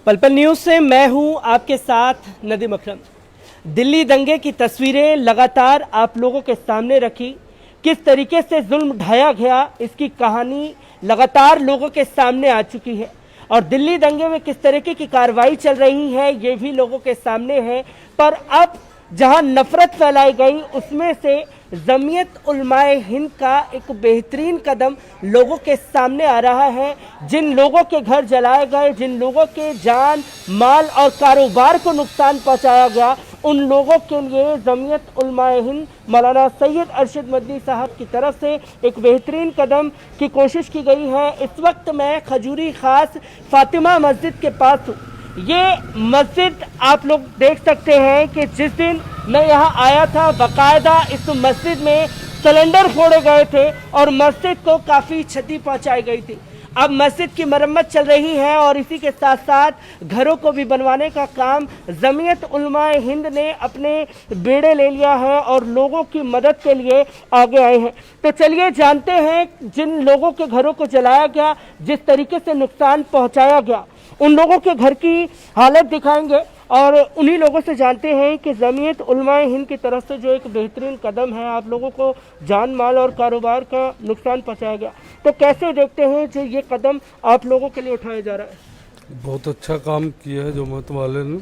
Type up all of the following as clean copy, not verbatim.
पल पल न्यूज़ से मैं हूं आपके साथ नदीम अकरम। दिल्ली दंगे की तस्वीरें लगातार आप लोगों के सामने रखी, किस तरीके से जुल्म ढाया गया इसकी कहानी लगातार लोगों के सामने आ चुकी है और दिल्ली दंगे में किस तरीके की कार्रवाई चल रही है ये भी लोगों के सामने है। पर अब जहां नफरत फैलाई गई उसमें से जमीयत उलमाए हिंद का एक बेहतरीन कदम लोगों के सामने आ रहा है। जिन लोगों के घर जलाए गए, जिन लोगों के जान माल और कारोबार को नुकसान पहुंचाया गया, उन लोगों के लिए जमीयत उलमाए हिंद मौलाना सैयद अरशद मदनी साहब की तरफ से एक बेहतरीन कदम की कोशिश की गई है। इस वक्त मैं खजूरी खास फातिमा मस्जिद के पास हूँ। ये मस्जिद आप लोग देख सकते हैं कि जिस दिन मैं यहाँ आया था बाकायदा इस मस्जिद में सिलेंडर फोड़े गए थे और मस्जिद को काफ़ी क्षति पहुँचाई गई थी। अब मस्जिद की मरम्मत चल रही है और इसी के साथ साथ घरों को भी बनवाने का काम जमीयत उलमाए हिंद ने अपने बेड़े ले लिया है और लोगों की मदद के लिए आगे आए हैं। तो चलिए जानते हैं जिन लोगों के घरों को जलाया गया, जिस तरीके से नुकसान पहुंचाया गया, उन लोगों के घर की हालत दिखाएंगे और उन्हीं लोगों से जानते हैं कि जमीयत उलमाए हिंद की तरफ से जो एक बेहतरीन कदम है, आप लोगों को जान माल और कारोबार का नुकसान पहुंचाया गया, तो कैसे देखते हैं जो ये कदम आप लोगों के लिए उठाया जा रहा है? बहुत अच्छा काम किया है जमात वाले ने।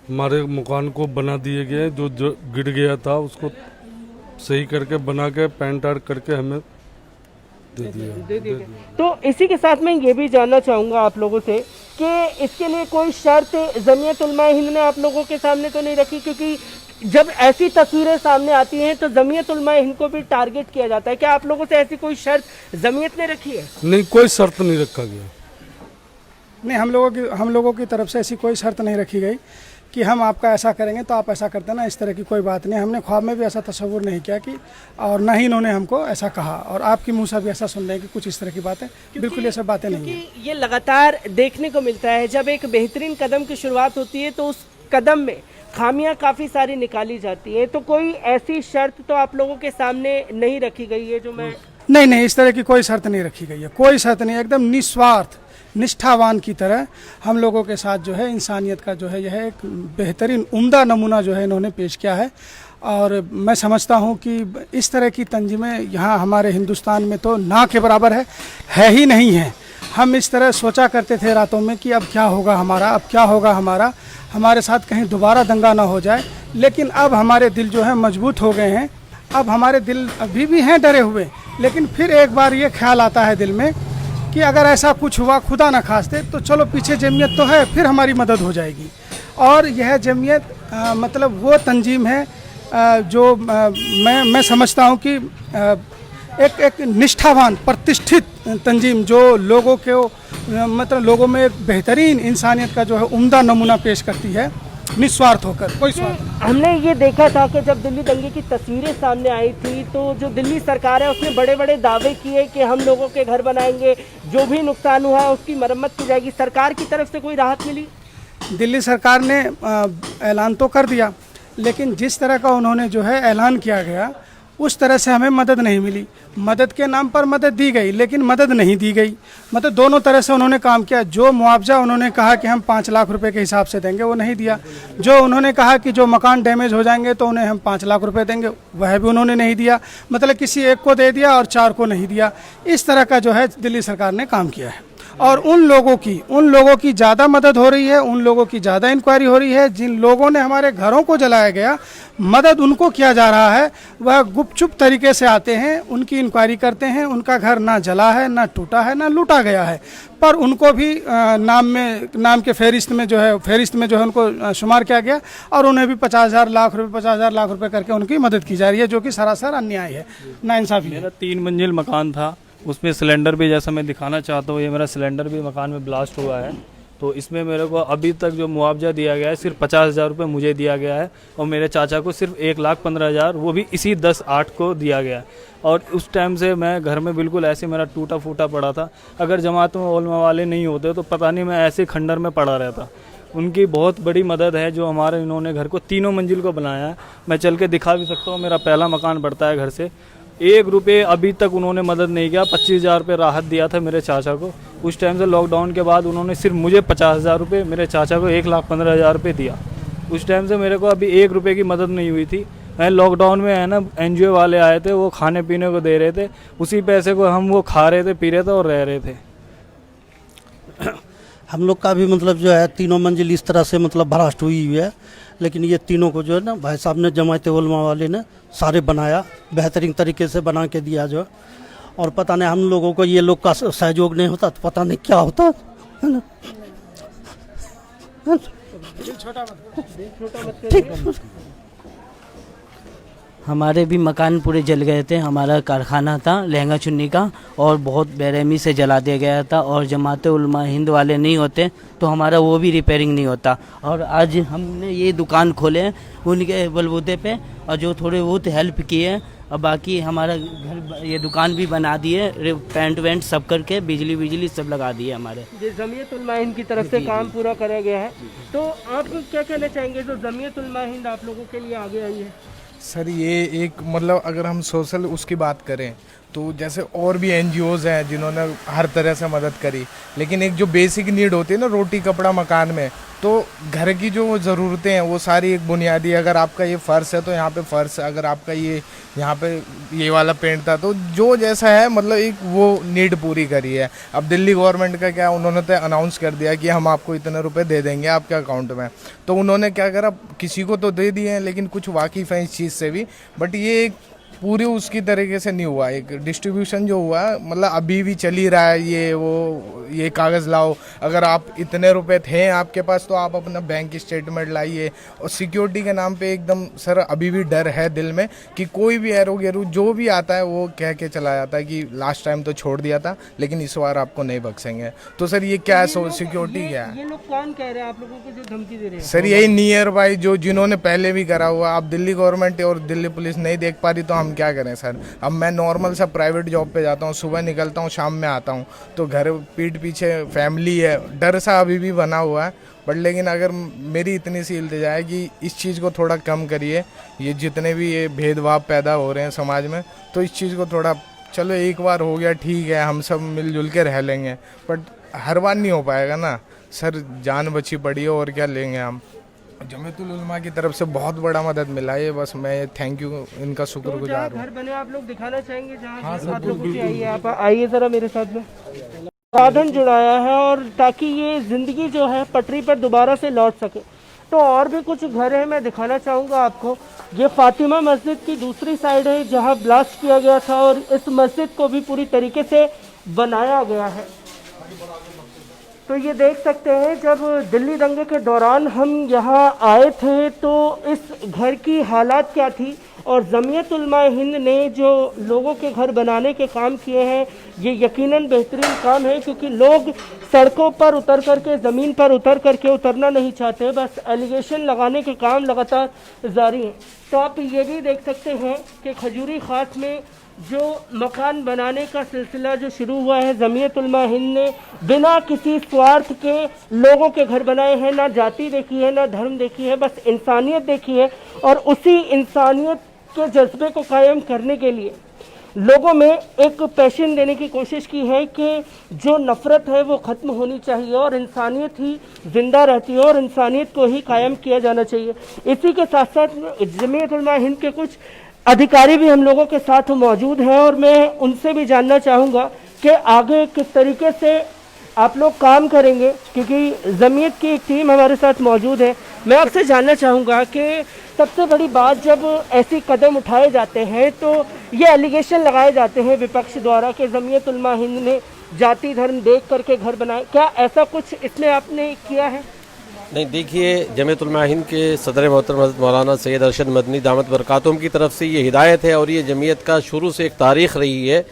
हमारे मकान को बना दिए गए, जो गिर गया था उसको सही करके बना के पेंट आर्ट करके हमें दे दिया। तो इसी के साथ मैं ये भी जानना चाहूँगा आप लोगों से कि इसके लिए कोई शर्त जमीयत उलमाए हिंद ने आप लोगों के सामने तो नहीं रखी, क्योंकि जब ऐसी तस्वीरें सामने आती हैं तो जमीयत उलमाए हिंद को भी टारगेट किया जाता है। क्या आप लोगों से ऐसी कोई शर्त जमीयत ने रखी है? नहीं, कोई शर्त नहीं रखा गया। नहीं, हम लोगों की तरफ से ऐसी कोई शर्त नहीं रखी गई कि हम आपका ऐसा करेंगे तो आप ऐसा करते ना, इस तरह की कोई बात नहीं। हमने ख्वाब में भी ऐसा तस्वुर नहीं किया कि, और ना ही इन्होंने हमको ऐसा कहा, और आपके मुंह से भी ऐसा सुन रहे हैं कि कुछ इस तरह की बातें, बिल्कुल ये सब बातें नहीं है। ये लगातार देखने को मिलता है, जब एक बेहतरीन कदम की शुरुआत होती है तो उस कदम में खामियां काफ़ी सारी निकाली जाती हैं। तो कोई ऐसी शर्त तो आप लोगों के सामने नहीं रखी गई है जो मैं नहीं, इस तरह की कोई शर्त नहीं रखी गई है, कोई शर्त नहीं। एकदम निस्वार्थ निष्ठावान की तरह हम लोगों के साथ जो है इंसानियत का जो है यह एक बेहतरीन उम्दा नमूना जो है इन्होंने पेश किया है। और मैं समझता हूँ कि इस तरह की तंजीमें यहाँ हमारे हिंदुस्तान में तो ना के बराबर है ही नहीं है। हम इस तरह सोचा करते थे रातों में कि अब क्या होगा हमारा, हमारे साथ कहीं दोबारा दंगा ना हो जाए, लेकिन अब हमारे दिल जो है मजबूत हो गए हैं। अब हमारे दिल अभी भी हैं डरे हुए, लेकिन फिर एक बार ये ख्याल आता है दिल में कि अगर ऐसा कुछ हुआ, खुदा न खास्ते, तो चलो पीछे जमीयत तो है, फिर हमारी मदद हो जाएगी। और यह जमीयत मतलब वो तंजीम है जो मैं समझता हूँ कि एक निष्ठावान प्रतिष्ठित तंजीम जो लोगों के मतलब लोगों में एक बेहतरीन इंसानियत का जो है उम्दा नमूना पेश करती है, निस्वार्थ होकर, कोई स्वार्थ। हमने ये देखा था कि जब दिल्ली दंगे की तस्वीरें सामने आई थी तो जो दिल्ली सरकार है उसने बड़े बड़े दावे किए कि हम लोगों के घर बनाएंगे, जो भी नुकसान हुआ है उसकी मरम्मत की जाएगी। सरकार की तरफ से कोई राहत मिली? दिल्ली सरकार ने ऐलान तो कर दिया, लेकिन जिस तरह का उन्होंने जो है ऐलान किया गया उस तरह से हमें मदद नहीं मिली। मदद के नाम पर मदद दी गई, लेकिन मदद नहीं दी गई। मतलब दोनों तरह से उन्होंने काम किया। जो मुआवजा उन्होंने कहा कि हम 5 लाख रुपए के हिसाब से देंगे, वो नहीं दिया। जो उन्होंने कहा कि जो मकान डैमेज हो जाएंगे तो उन्हें हम 5 लाख रुपए देंगे, वह भी उन्होंने नहीं दिया। मतलब किसी एक को दे दिया और 4 को नहीं दिया। इस तरह का जो है दिल्ली सरकार ने काम किया है। और उन लोगों की ज़्यादा मदद हो रही है, उन लोगों की ज़्यादा इंक्वायरी हो रही है। जिन लोगों ने हमारे घरों को जलाया गया, मदद उनको किया जा रहा है। वह गुपचुप तरीके से आते हैं, उनकी इंक्वायरी करते हैं, उनका घर ना जला है, ना टूटा है, ना लूटा गया है, पर उनको भी नाम के फहरिस्त में जो है उनको शुमार किया गया और उन्हें भी 50,000 लाख रुपए करके उनकी मदद की जा रही है, जो कि सरासर अन्याय है, नाइंसाफी है। मेरा 3 मंजिल मकान था, उसमें सिलेंडर भी, जैसा मैं दिखाना चाहता हूँ, ये मेरा सिलेंडर भी मकान में ब्लास्ट हुआ है। तो इसमें मेरे को अभी तक जो मुआवजा दिया गया है सिर्फ 50,000 रुपये मुझे दिया गया है और मेरे चाचा को सिर्फ 1,15,000, वो भी इसी 10/8 को दिया गया है। और उस टाइम से मैं घर में बिल्कुल ऐसे मेरा टूटा फूटा पड़ा था। अगर जमात में उलमा वाले नहीं होते तो पता नहीं मैं ऐसे खंडर में पड़ा रहता। उनकी बहुत बड़ी मदद है जो हमारे इन्होंने घर को 3 मंजिल को बनाया है। मैं चल के दिखा भी सकता हूँ, मेरा पहला मकान पड़ता है घर से। 1 रुपये अभी तक उन्होंने मदद नहीं किया। 25,000 रुपये राहत दिया था मेरे चाचा को, उस टाइम से लॉकडाउन के बाद उन्होंने सिर्फ मुझे 50,000 रुपये, मेरे चाचा को 1,15,000 रुपये दिया। उस टाइम से मेरे को अभी 1 रुपये की मदद नहीं हुई थी। मैं लॉकडाउन में है ना, NGO वाले आए थे, वो खाने पीने को दे रहे थे, उसी पैसे को हम वो खा रहे थे, पी रहे थे और रह रहे थे। हम लोग का भी मतलब जो है 3 मंजिल इस तरह से मतलब भ्रष्ट हुई है, लेकिन ये तीनों को जो है ना भाई साहब ने, जमायत उलमा वाले ने सारे बनाया, बेहतरीन तरीके से बना के दिया जो। और पता नहीं हम लोगों को ये लोग का सहयोग नहीं होता तो पता नहीं क्या होता, है ना। ठीक। हमारे भी मकान पूरे जल गए थे। हमारा कारखाना था लहंगा चुन्नी का, और बहुत बेरहमी से जला दिया गया था। और जमात उलमा हिंद वाले नहीं होते तो हमारा वो भी रिपेयरिंग नहीं होता। और आज हमने ये दुकान खोले हैं उनके बलबूते पे, और जो थोड़े बहुत हेल्प किए, और बाकी हमारा घर ये दुकान भी बना दिए, पेंट वेंट सब करके बिजली सब लगा दिए हमारे। ये जमीयत उलमा हिंद की तरफ से काम पूरा करा गया है, तो आप क्या कहना चाहेंगे जो जमीयत उलमा हिंद आप लोगों के लिए आगे आई है? सर ये एक मतलब अगर हम सोशल उसकी बात करें तो जैसे और भी NGOs हैं जिन्होंने हर तरह से मदद करी, लेकिन एक जो बेसिक नीड होती है ना, रोटी कपड़ा मकान में, तो घर की जो ज़रूरतें हैं वो सारी एक बुनियादी, अगर आपका ये फ़र्श है तो यहाँ पे फ़र्श, अगर आपका ये यहाँ पे ये वाला पेंट था तो जो जैसा है मतलब एक वो नीड पूरी करी है। अब दिल्ली गवर्नमेंट का क्या, उन्होंने तो अनाउंस कर दिया कि हम आपको इतने रुपए दे देंगे आपके अकाउंट में, तो उन्होंने क्या करा, किसी को तो दे दिए हैं लेकिन कुछ वाकिफ़ हैं इस चीज़ से भी, बट ये एक पूरी उसकी तरीके से नहीं हुआ। एक डिस्ट्रीब्यूशन जो हुआ मतलब अभी भी चल ही रहा है, ये वो ये कागज़ लाओ, अगर आप इतने रुपए थे आपके पास तो आप अपना बैंक स्टेटमेंट लाइए। और सिक्योरिटी के नाम पे एकदम सर अभी भी डर है दिल में कि कोई भी एरो गेरू जो भी आता है वो कह के चला जाता है कि लास्ट टाइम तो छोड़ दिया था लेकिन इस बार आपको नहीं बख्शेंगे। तो सर ये क्या है, सिक्योरिटी क्या है? ये लोग कौन कह रहे हैं आप लोगों को जो धमकी दे रहे हैं? सर यही नियर बाई जो जिन्होंने पहले भी करा हुआ, आप दिल्ली गवर्नमेंट और दिल्ली पुलिस नहीं देख पा रही तो हम क्या करें सर। अब मैं नॉर्मल सा प्राइवेट जॉब पे जाता हूँ, सुबह निकलता हूँ शाम में आता हूँ, तो घर पीठ पीछे फैमिली है, डर सा अभी भी बना हुआ है। बट लेकिन अगर मेरी इतनी सी इल्तिजा है कि इस चीज़ को थोड़ा कम करिए, ये जितने भी ये भेदभाव पैदा हो रहे हैं समाज में, तो इस चीज़ को थोड़ा, चलो एक बार हो गया ठीक है, हम सब मिलजुल के रह लेंगे, बट हर बार नहीं हो पाएगा ना सर। जान बची पड़ी है और क्या लेंगे हम। जमीयतुल उलमा की तरफ से बहुत बड़ा मदद मिला है, बस मैं थैंक यू इनका शुक्रगुजार हूँ। घर बने आप लोग दिखाना चाहेंगे जहाँ आप लोगों की आइए, आप आइए ज़रा मेरे साथ में। साधन जुड़ाया है और ताकि ये ज़िंदगी जो है पटरी पर दोबारा से लौट सके। तो और भी कुछ घर है, मैं दिखाना चाहूँगा आपको। ये फातिमा मस्जिद की दूसरी साइड है जहाँ ब्लास्ट किया गया था, और इस मस्जिद को भी पूरी तरीके से बनाया गया है। तो ये देख सकते हैं, जब दिल्ली दंगे के दौरान हम यहाँ आए थे तो इस घर की हालात क्या थी, और जमीयत उलमा हिंद ने जो लोगों के घर बनाने के काम किए हैं ये यकीनन बेहतरीन काम है, क्योंकि लोग सड़कों पर उतर करके, ज़मीन पर उतर करके उतरना नहीं चाहते, बस एलिगेशन लगाने के काम लगातार जारी हैं। तो आप ये भी देख सकते हैं कि खजूरी खास में जो मकान बनाने का सिलसिला जो शुरू हुआ है, जमीयत उलमा हिंद ने बिना किसी स्वार्थ के लोगों के घर बनाए हैं। ना जाति देखी है, ना धर्म देखी है, बस इंसानियत देखी है। और उसी इंसानियत के जज्बे को कायम करने के लिए लोगों में एक पैशन देने की कोशिश की है कि जो नफ़रत है वो ख़त्म होनी चाहिए और इंसानियत ही ज़िंदा रहती है और इंसानियत को ही कायम किया जाना चाहिए। इसी के साथ साथ जमीयत उलमा हिंद के कुछ अधिकारी भी हम लोगों के साथ मौजूद हैं, और मैं उनसे भी जानना चाहूँगा कि आगे किस तरीके से आप लोग काम करेंगे, क्योंकि जमीयत की एक टीम हमारे साथ मौजूद है। मैं आपसे जानना चाहूँगा कि सबसे बड़ी बात, जब ऐसी कदम उठाए जाते हैं तो ये एलिगेशन लगाए जाते हैं विपक्ष द्वारा कि जमीयत उलमा हिंद ने जाति धर्म देख करके घर बनाए, क्या ऐसा कुछ इसमें आपने किया है? नहीं, देखिए, जमीयत उलमा हिंद के सदर मोहतरम हज़रत मौलाना सैयद अरशद मदनी दामत बरकातुहुम की तरफ से ये हिदायत है, और ये जमीयत का शुरू से एक तारीख़ रही है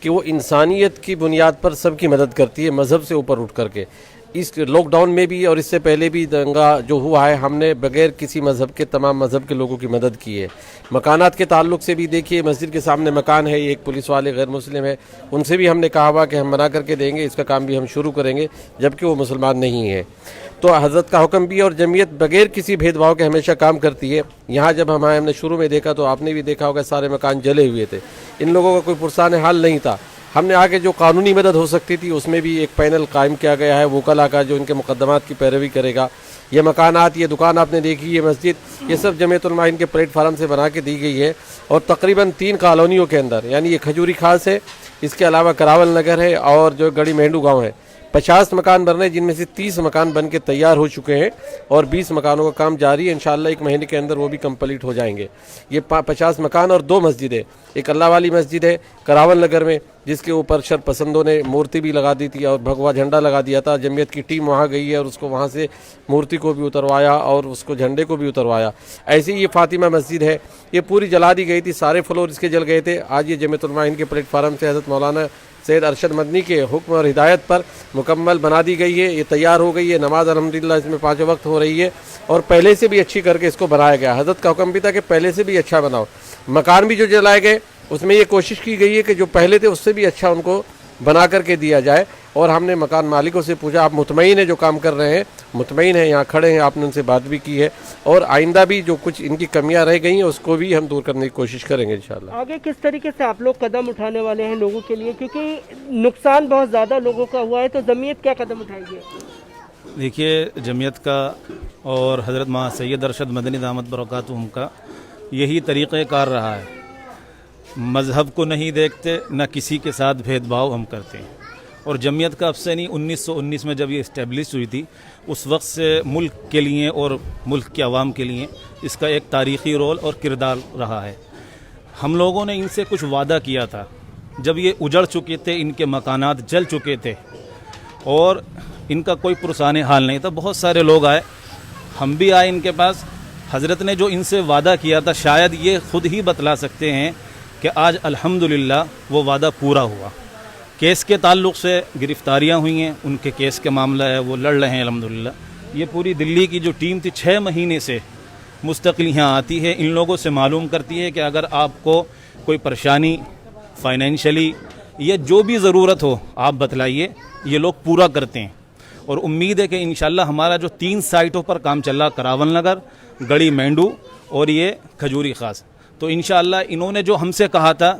कि वो इंसानियत की बुनियाद पर सबकी मदद करती है, मज़हब से ऊपर उठ करके। इस लॉकडाउन में भी और इससे पहले भी दंगा जो हुआ है, हमने बगैर किसी मज़हब के तमाम मज़हब के लोगों की मदद की है। मकानात के ताल्लुक से भी देखिए, मस्जिद के सामने मकान है, एक पुलिस वाले गैर मुस्लिम है, उनसे भी हमने कहा हुआ कि हम बना करके देंगे, इसका काम भी हम शुरू करेंगे, जबकि वो मुसलमान नहीं है। तो हज़रत का हुक्म भी, और जमीयत बगैर किसी भेदभाव के हमेशा काम करती है। यहाँ जब हमने शुरू में देखा तो आपने भी देखा होगा सारे मकान जले हुए थे, इन लोगों का कोई पुरसान हाल नहीं था। हमने आगे जो कानूनी मदद हो सकती थी उसमें भी एक पैनल कायम किया गया है वकला का, जो इनके मुकदमात की पैरवी करेगा। ये मकानात, ये दुकान आपने देखी, ये मस्जिद, ये सब जमीयत उलमा हिंद के प्लेटफार्म से बना के दी गई है। और तकरीबन 3 कॉलोनियों के अंदर, यानी ये खजूरी खास है, इसके अलावा करावल नगर है और जो गड़ी मेंढू गांव है, 50 मकान बन रहे हैं, जिनमें से 30 मकान बन के तैयार हो चुके हैं और 20 मकानों का काम जारी है। इंशाअल्लाह 1 महीने के अंदर वो भी कंप्लीट हो जाएंगे। ये 50 मकान और 2 मस्जिदें, एक अल्लाह वाली मस्जिद है करावल नगर में, जिसके ऊपर शरपसंदों ने मूर्ति भी लगा दी थी और भगवा झंडा लगा दिया था। जमीयत की टीम वहाँ गई है और उसको वहाँ से मूर्ति को भी उतरवाया और उसको झंडे को भी उतरवाया। ऐसे ही ये फातिमा मस्जिद है, ये पूरी जला दी गई थी, सारे फ्लोर इसके जल गए थे। आज ये जमीयत उलमा हिंद के प्लेटफार्म से हज़रत मौलाना सैयद अरशद मदनी के हुक्म और हिदायत पर मुकम्मल बना दी गई है। ये तैयार हो गई है। नमाज अल्हम्दुलिल्लाह इसमें 5 वक्त हो रही है और पहले से भी अच्छी करके इसको बनाया गया। हज़रत का हुक्म भी था कि पहले से भी अच्छा बनाओ। मकान भी जो जलाए गए उसमें ये कोशिश की गई है कि जो पहले थे उससे भी अच्छा उनको बना करके दिया जाए। और हमने मकान मालिकों से पूछा, आप मुतमईन है जो काम कर रहे हैं? मुतमईन है, यहाँ खड़े हैं, आपने उनसे बात भी की है और आइंदा भी जो कुछ इनकी कमियां रह गई हैं उसको भी हम दूर करने की कोशिश करेंगे इंशाल्लाह। आगे किस तरीके से आप लोग कदम उठाने वाले हैं लोगों के लिए, क्योंकि नुकसान बहुत ज़्यादा लोगों का हुआ है, तो जमीयत क्या कदम उठाएगी? देखिए, जमीयत का और हज़रत मां सैयद अरशद मदनी दामत बरकातुहum का यही तरीक़ेकार रहा है। मज़हब को नहीं देखते, न किसी के साथ भेदभाव हम करते हैं। और जमीयत का अब से नहीं, 1919 में जब ये इस्टेब्लिश हुई थी उस वक्त से मुल्क के लिए और मुल्क के अवाम के लिए इसका एक तारीख़ी रोल और किरदार रहा है। हम लोगों ने इनसे कुछ वादा किया था जब ये उजड़ चुके थे, इनके मकानात जल चुके थे और इनका कोई पुरसाने हाल नहीं था। बहुत सारे लोग आए, हम भी आए इनके पास। हज़रत ने जो इनसे वादा किया था शायद ये ख़ुद ही बतला सकते हैं कि आज अल्हम्दुलिल्लाह वो वादा पूरा हुआ। केस के ताल्लुक़ से गिरफ़्तारियाँ हुई हैं, उनके केस का मामला है, वो लड़ रहे हैं अल्हम्दुलिल्लाह। ये पूरी दिल्ली की जो टीम थी 6 महीने से मुस्तकिल यहाँ आती है, इन लोगों से मालूम करती है कि अगर आपको कोई परेशानी फ़ाइनेंशियली या जो भी ज़रूरत हो आप बतलाइए, ये लोग पूरा करते हैं। और उम्मीद है कि इंशाल्लाह हमारा जो 3 साइटों पर काम चल रहा, करावल नगर, गड़ी मेंढू और ये खजूरी खास, तो इंशाल्लाह इन्होंने जो हमसे कहा था,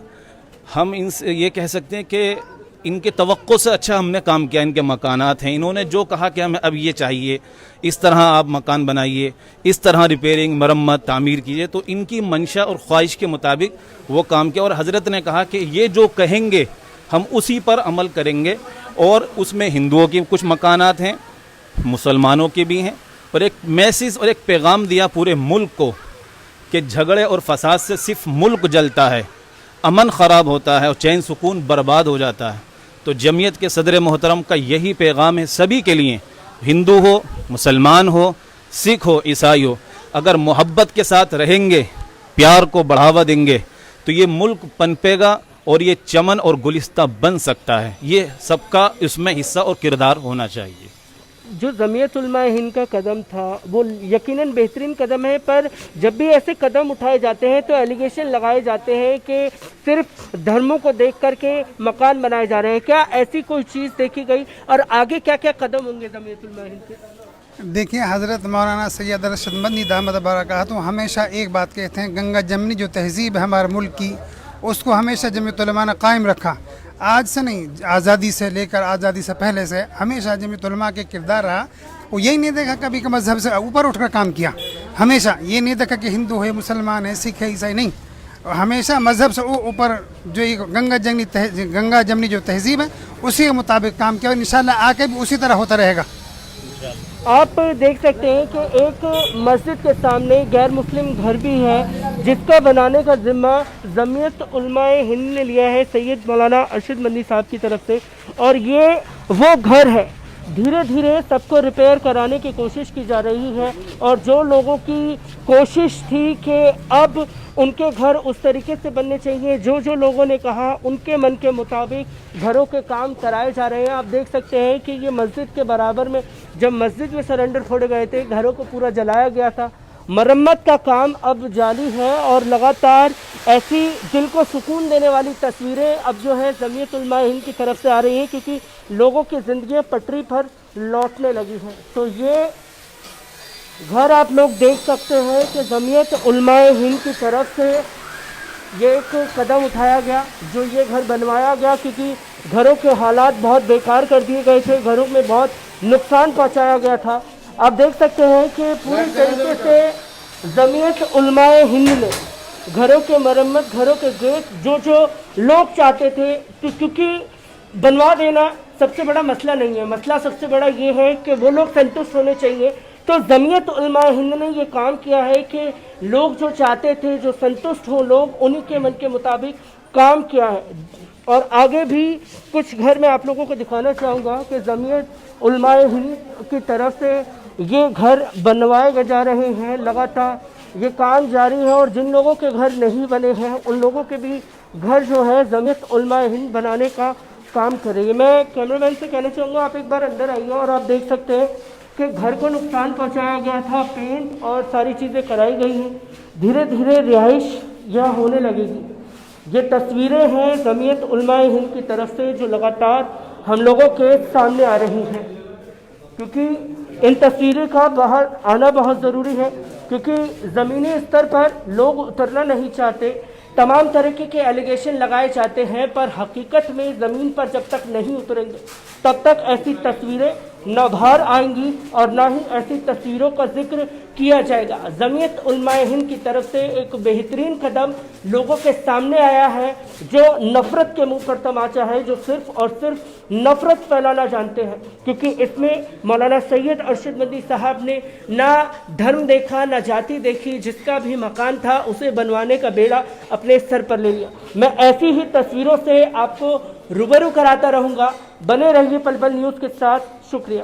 हम इनसे ये कह सकते हैं कि इनके तवक्को से अच्छा हमने काम किया। इनके मकानात हैं, इन्होंने जो कहा कि हमें अब ये चाहिए, इस तरह आप मकान बनाइए, इस तरह रिपेयरिंग, मरम्मत, तामीर कीजिए, तो इनकी मंशा और ख्वाहिश के मुताबिक वो काम किया। और हज़रत ने कहा कि ये जो कहेंगे हम उसी पर अमल करेंगे। और उसमें हिंदुओं के कुछ मकानात हैं, मुसलमानों के भी हैं, और एक मैसेज और एक पैगाम दिया पूरे मुल्क को कि झगड़े और फसाद से सिर्फ मुल्क जलता है, अमन ख़राब होता है और चैन सुकून बर्बाद हो जाता है। तो जमीयत के सदर मोहतरम का यही पैगाम है सभी के लिए, हिंदू हो, मुसलमान हो, सिख हो, ईसाई हो। अगर मोहब्बत के साथ रहेंगे, प्यार को बढ़ावा देंगे, तो ये मुल्क पनपेगा और ये चमन और गुलिस्ता बन सकता है। ये सबका इसमें हिस्सा और किरदार होना चाहिए। जो जमीयत उलमा हिंद का कदम था वो यकीनन बेहतरीन कदम है, पर जब भी ऐसे कदम उठाए जाते हैं तो एलिगेशन लगाए जाते हैं कि सिर्फ धर्मों को देख करके मकान बनाए जा रहे हैं। क्या ऐसी कोई चीज़ देखी गई और आगे क्या क्या कदम होंगे जमीयत उलमा हिंद के? देखिए, हज़रत मौलाना सैयद अरशद मदनी दामत बरकातुहू हमेशा एक बात कहते हैं, गंगा जमनी जो तहजीब है हमारे मुल्क की, उसको हमेशा जमीयत उलमा ने कायम रखा। आज से नहीं, आज़ादी से लेकर आज़ादी से पहले से हमेशा जमीयत उलमा के किरदार रहा। वो यही नहीं देखा कभी कि मजहब से ऊपर उठकर काम किया। हमेशा ये नहीं देखा कि हिंदू है, मुसलमान है, सिख है, ईसाई नहीं। हमेशा मजहब से ऊपर जो ये गंगा जमनी जो तहजीब है उसी के मुताबिक काम किया। इंशाल्लाह आगे भी उसी तरह होता रहेगा। आप देख सकते हैं कि एक मस्जिद के सामने गैर मुस्लिम घर भी है जिसका बनाने का जिम्मा जमीयत उलमा हिंद ने लिया है सैयद मौलाना अरशद मदनी साहब की तरफ से। और ये वो घर है, धीरे धीरे सबको रिपेयर कराने की कोशिश की जा रही है। और जो लोगों की कोशिश थी कि अब उनके घर उस तरीके से बनने चाहिए, जो लोगों ने कहा उनके मन के मुताबिक घरों के काम कराए जा रहे हैं। आप देख सकते हैं कि ये मस्जिद के बराबर में जब मस्जिद में सरेंडर फोड़े गए थे, घरों को पूरा जलाया गया था। मरम्मत का काम अब जारी है और लगातार ऐसी दिल को सुकून देने वाली तस्वीरें अब जो है जमीयत उलमा हिंद की तरफ से आ रही हैं, क्योंकि लोगों की ज़िंदगी पटरी पर लौटने लगी है। तो ये घर आप लोग देख सकते हैं कि जमीयत उलमा हिंद की तरफ से ये एक कदम उठाया गया, जो ये घर बनवाया गया, क्योंकि घरों के हालात बहुत बेकार कर दिए गए थे, घरों में बहुत नुकसान पहुंचाया गया था। आप देख सकते हैं कि पूरी तरीके से जमीयत उलमाए हिंद ने घरों के मरम्मत, घरों के गेट जो लोग चाहते थे, तो क्योंकि बनवा देना सबसे बड़ा मसला नहीं है, मसला सबसे बड़ा ये है कि वो लोग संतुष्ट होने चाहिए। तो जमीयत उलमाए हिंद ने ये काम किया है कि लोग जो चाहते थे, जो संतुष्ट हो लोग, उन्हीं के मन के मुताबिक काम किया है। और आगे भी कुछ घर मैं आप लोगों को दिखाना चाहूँगा कि जमीयत उलमाए हिंद की तरफ से ये घर बनवाए जा रहे हैं, लगातार ये काम जारी है। और जिन लोगों के घर नहीं बने हैं उन लोगों के भी घर जो है जमीयत उलमाए हिंद बनाने का काम कर रही है। मैं कैमरामैन से कहना चाहूँगा आप एक बार अंदर आइए और आप देख सकते हैं कि घर को नुकसान पहुँचाया गया था, पेंट और सारी चीज़ें कराई गई हैं, धीरे धीरे रिहाइश यहाँ होने लगेगी। ये तस्वीरें हैं जमीयत उलमाए हिंद की तरफ से जो लगातार हम लोगों के सामने आ रही हैं, क्योंकि इन तस्वीरों का बाहर आना बहुत ज़रूरी है, क्योंकि ज़मीनी स्तर पर लोग उतरना नहीं चाहते, तमाम तरीके के एलिगेशन लगाए जाते हैं, पर हकीकत में ज़मीन पर जब तक नहीं उतरेंगे तब तक ऐसी तस्वीरें न बाहर आएंगी और न ही ऐसी तस्वीरों का जिक्र किया जाएगा। जमीयत उलमाए हिंद की तरफ से एक बेहतरीन कदम लोगों के सामने आया है, जो नफ़रत के मुंह पर तमाचा है, जो सिर्फ और सिर्फ नफ़रत फैलाना जानते हैं, क्योंकि इसमें मौलाना सैयद अरशद मदनी साहब ने ना धर्म देखा, ना जाति देखी, जिसका भी मकान था उसे बनवाने का बेड़ा अपने सर पर ले लिया। मैं ऐसी ही तस्वीरों से आपको रूबरू कराता रहूँगा। बने रहिए पल पल न्यूज़ के साथ। शुक्रिया।